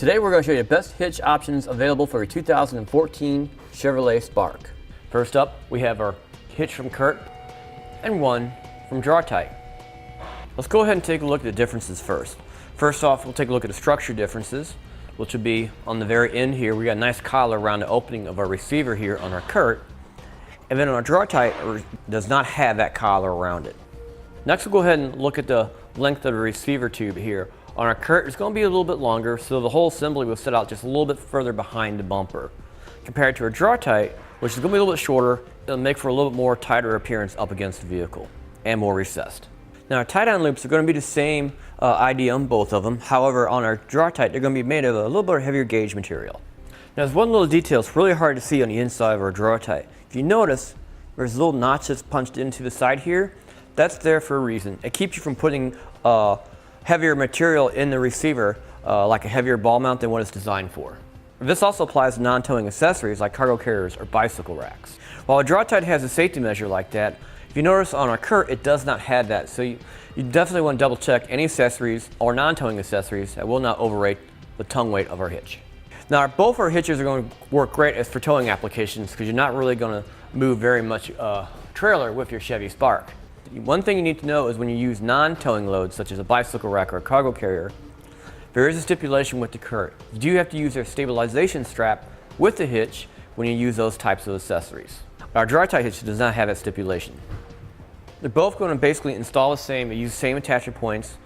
Today we're going to show you the best hitch options available for your 2014 Chevrolet Spark. First up, we have our hitch from Curt and one from Draw-Tite. Let's go ahead and take a look at the differences first. First off, we'll take a look at the structure differences, which will be on the very end here. We got a nice collar around the opening of our receiver here on our Curt, and then on our Draw-Tite does not have that collar around it. Next, we'll go ahead and look at the length of the receiver tube here. On our Curt, it's going to be a little bit longer, so the whole assembly will sit out just a little bit further behind the bumper. Compared to our Draw-Tite, which is going to be a little bit shorter, it'll make for a little bit more tighter appearance up against the vehicle and more recessed. Now our tie-down loops are going to be the same idea on both of them. However, on our Draw-Tite, they're going to be made of a little bit heavier gauge material. Now there's one little detail it's really hard to see on the inside of our Draw-Tite. If you notice, there's a little notch that's punched into the side here. That's there for a reason. It keeps you from putting heavier material in the receiver, like a heavier ball mount than what it's designed for. This also applies to non-towing accessories like cargo carriers or bicycle racks. While a Draw-Tite has a safety measure like that, if you notice on our Curt, it does not have that. So you definitely want to double check any accessories or non-towing accessories that will not overrate the tongue weight of our hitch. Now both our hitches are going to work great as for towing applications because you're not really going to move very much trailer with your Chevy Spark. One thing you need to know is when you use non-towing loads such as a bicycle rack or a cargo carrier, there is a stipulation with the Curt. You do have to use their stabilization strap with the hitch when you use those types of accessories. Our Draw-Tite hitch does not have that stipulation. They're both going to basically install the same, they use the same attachment points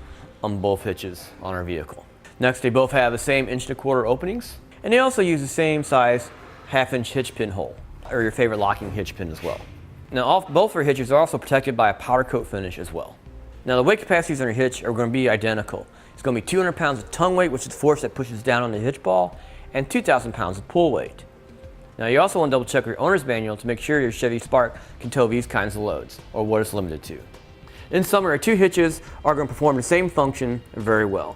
on both hitches on our vehicle. Next, they both have the same 1¼ openings, and they also use the same size 1/2" hitch pin hole, or your favorite locking hitch pin as well. Now both our hitches are also protected by a powder coat finish as well. Now the weight capacities on your hitch are going to be identical. It's going to be 200 pounds of tongue weight, which is the force that pushes down on the hitch ball, and 2,000 pounds of pull weight. Now you also want to double check your owner's manual to make sure your Chevy Spark can tow these kinds of loads, or what it's limited to. In summary, our two hitches are going to perform the same function very well.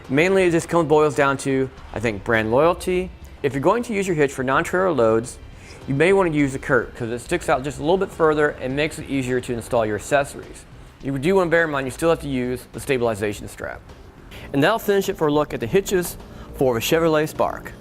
Mainly it just boils down to, I think, brand loyalty. If you're going to use your hitch for non-trailer loads, you may want to use the Curt because it sticks out just a little bit further and makes it easier to install your accessories. You do want to bear in mind you still have to use the stabilization strap. And that'll finish it for a look at the hitches for the Chevrolet Spark.